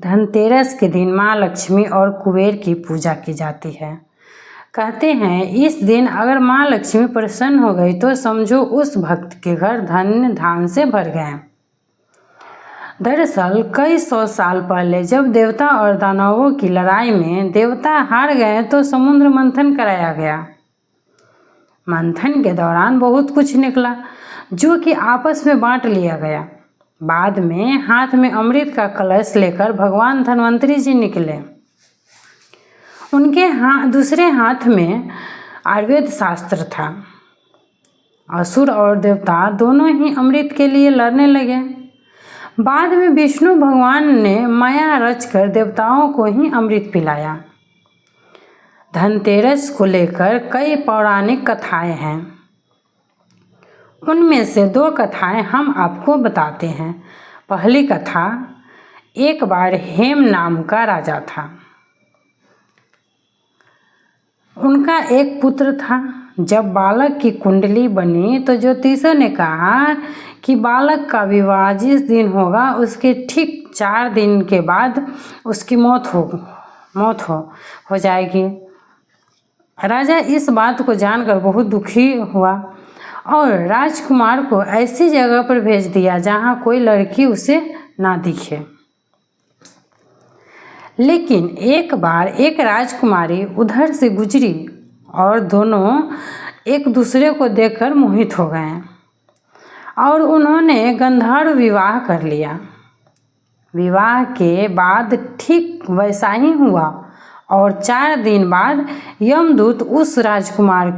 धनतेरस के दिन माँ लक्ष्मी और कुबेर की पूजा की जाती है। कहते हैं इस दिन अगर माँ लक्ष्मी प्रसन्न हो गई तो समझो उस भक्त के घर धन धान से भर गए। दरअसल कई सौ साल पहले जब देवता और दानवों की लड़ाई में देवता हार गए तो समुद्र मंथन कराया गया। मंथन के दौरान बहुत कुछ निकला जो कि आपस में बांट लिया गया। बाद में हाथ में अमृत का कलश लेकर भगवान धन्वंतरी जी निकले। उनके दूसरे हाथ में आयुर्वेद शास्त्र था। असुर और देवता दोनों ही अमृत के लिए लड़ने लगे। बाद में विष्णु भगवान ने माया रचकर देवताओं को ही अमृत पिलाया। धनतेरस को लेकर कई पौराणिक कथाएं हैं। उनमें से 2 कथाएं हम आपको बताते हैं। पहली कथा, एक बार हेम नाम का राजा था। उनका एक पुत्र था। जब बालक की कुंडली बनी तो ज्योतिषों ने कहा कि बालक का विवाह जिस दिन होगा उसके ठीक 4 दिन के बाद उसकी मौत हो जाएगी। राजा इस बात को जानकर बहुत दुखी हुआ और राजकुमार को ऐसी जगह पर भेज दिया जहाँ कोई लड़की उसे ना दिखे। लेकिन एक बार एक राजकुमारी उधर से गुजरी और दोनों एक दूसरे को देखकर मोहित हो गए और उन्होंने गंधर्व विवाह कर लिया। विवाह के बाद ठीक वैसा ही हुआ और 4 दिन बाद यमदूत उस राजकुमार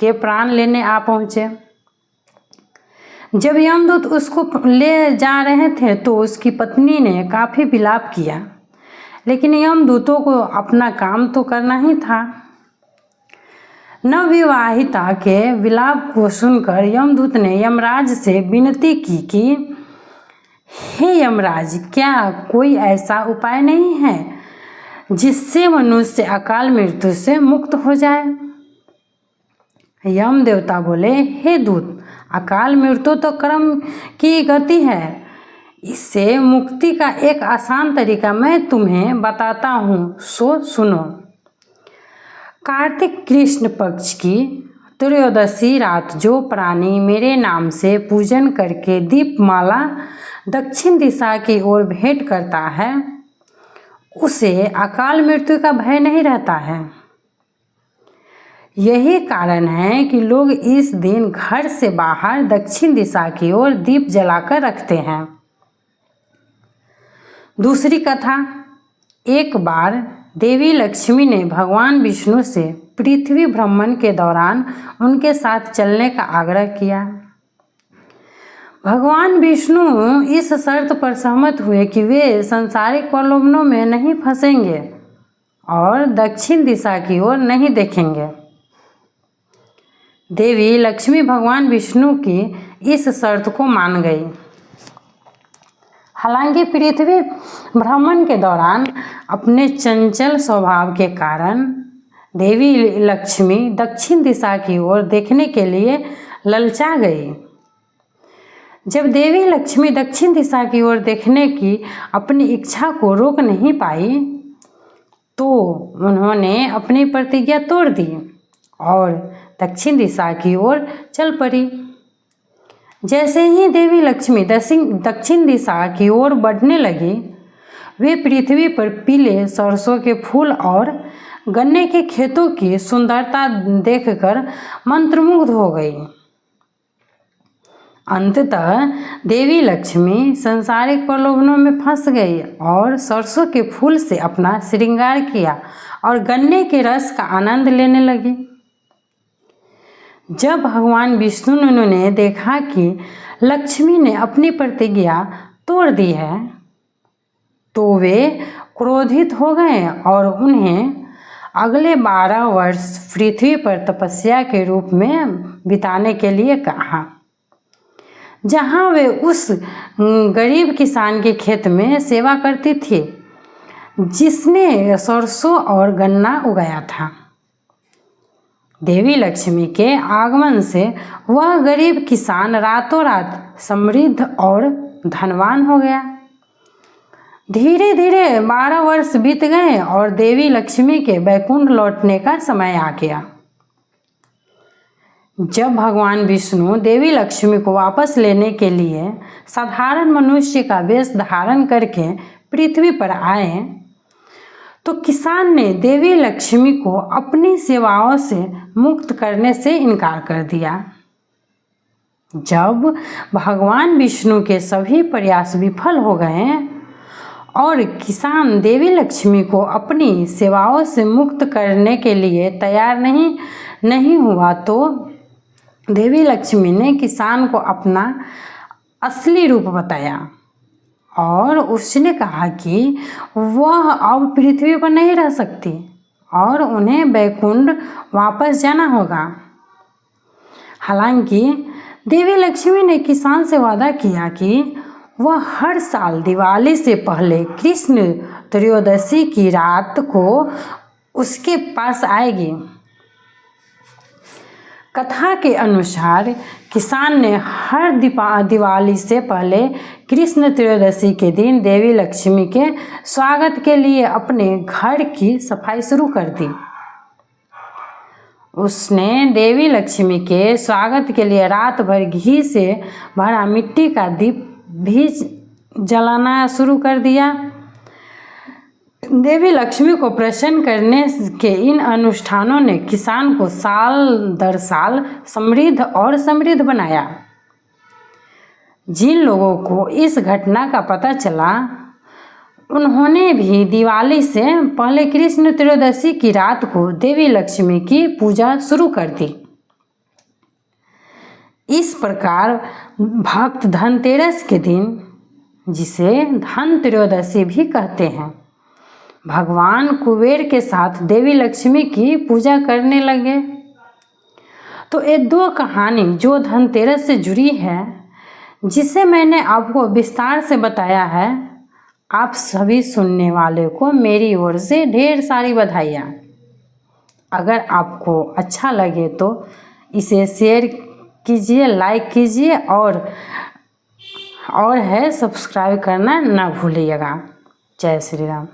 के प्राण लेने आ पहुँचे। जब यमदूत उसको ले जा रहे थे तो उसकी पत्नी ने काफ़ी विलाप किया, लेकिन यमदूतों को अपना काम तो करना ही था। नवविवाहिता के विलाप को सुनकर यमदूत ने यमराज से विनती की कि हे यमराज, क्या कोई ऐसा उपाय नहीं है जिससे मनुष्य अकाल मृत्यु से मुक्त हो जाए। यम देवता बोले, हे दूत, अकाल मृत्यु तो कर्म की गति है। इससे मुक्ति का एक आसान तरीका मैं तुम्हें बताता हूँ, सो सुनो। कार्तिक कृष्ण पक्ष की त्रयोदशी रात जो प्राणी मेरे नाम से पूजन करके दीपमाला दक्षिण दिशा की ओर भेंट करता है उसे अकाल मृत्यु का भय नहीं रहता है। यही कारण है कि लोग इस दिन घर से बाहर दक्षिण दिशा की ओर दीप जलाकर रखते हैं। दूसरी कथा, एक बार देवी लक्ष्मी ने भगवान विष्णु से पृथ्वी भ्रमण के दौरान उनके साथ चलने का आग्रह किया। भगवान विष्णु इस शर्त पर सहमत हुए कि वे सांसारिक प्रलोभनों में नहीं फंसेंगे और दक्षिण दिशा की ओर नहीं देखेंगे। देवी लक्ष्मी भगवान विष्णु की इस शर्त को मान गई। हालांकि पृथ्वी भ्रमण के दौरान अपने चंचल स्वभाव के कारण देवी लक्ष्मी दक्षिण दिशा की ओर देखने के लिए ललचा गई। जब देवी लक्ष्मी दक्षिण दिशा की ओर देखने की अपनी इच्छा को रोक नहीं पाई तो उन्होंने अपनी प्रतिज्ञा तोड़ दी और दक्षिण दिशा की ओर चल पड़ी। जैसे ही देवी लक्ष्मी दक्षिण दिशा की ओर बढ़ने लगी, वे पृथ्वी पर पीले सरसों के फूल और गन्ने के खेतों की सुंदरता देखकर मंत्रमुग्ध हो गई। अंततः देवी लक्ष्मी सांसारिक प्रलोभनों में फंस गई और सरसों के फूल से अपना श्रृंगार किया और गन्ने के रस का आनंद लेने लगी। जब भगवान विष्णु ने देखा कि लक्ष्मी ने अपनी प्रतिज्ञा तोड़ दी है तो वे क्रोधित हो गए और उन्हें अगले 12 वर्ष पृथ्वी पर तपस्या के रूप में बिताने के लिए कहा, जहां वे उस गरीब किसान के खेत में सेवा करती थी जिसने सरसों और गन्ना उगाया था। देवी लक्ष्मी के आगमन से वह गरीब किसान रातों रात समृद्ध और धनवान हो गया। धीरे धीरे 12 वर्ष बीत गए और देवी लक्ष्मी के बैकुंठ लौटने का समय आ गया। जब भगवान विष्णु देवी लक्ष्मी को वापस लेने के लिए साधारण मनुष्य का वेश धारण करके पृथ्वी पर आए, तो किसान ने देवी लक्ष्मी को अपनी सेवाओं से मुक्त करने से इनकार कर दिया। जब भगवान विष्णु के सभी प्रयास विफल हो गए और किसान देवी लक्ष्मी को अपनी सेवाओं से मुक्त करने के लिए तैयार नहीं हुआ, तो देवी लक्ष्मी ने किसान को अपना असली रूप बताया और उसने कहा कि वह अब पृथ्वी पर नहीं रह सकती और उन्हें बैकुंठ वापस जाना होगा। हालांकि देवी लक्ष्मी ने किसान से वादा किया कि वह हर साल दिवाली से पहले कृष्ण त्रयोदशी की रात को उसके पास आएगी। कथा के अनुसार किसान ने हर दिवाली से पहले कृष्ण त्रयोदशी के दिन देवी लक्ष्मी के स्वागत के लिए अपने घर की सफाई शुरू कर दी। उसने देवी लक्ष्मी के स्वागत के लिए रात भर घी से भरा मिट्टी का दीप भी जलाना शुरू कर दिया। देवी लक्ष्मी को प्रसन्न करने के इन अनुष्ठानों ने किसान को साल दर साल समृद्ध बनाया। जिन लोगों को इस घटना का पता चला, उन्होंने भी दिवाली से पहले कृष्ण त्रयोदशी की रात को देवी लक्ष्मी की पूजा शुरू कर दी। इस प्रकार भक्त धनतेरस के दिन, जिसे धन त्रयोदशी भी कहते हैं, भगवान कुबेर के साथ देवी लक्ष्मी की पूजा करने लगे। तो ये दो कहानी जो धनतेरस से जुड़ी है, जिसे मैंने आपको विस्तार से बताया है, आप सभी सुनने वाले को मेरी ओर से ढेर सारी बधाइयाँ। अगर आपको अच्छा लगे तो इसे शेयर कीजिए, लाइक कीजिए और सब्सक्राइब करना ना भूलिएगा। जय श्री राम।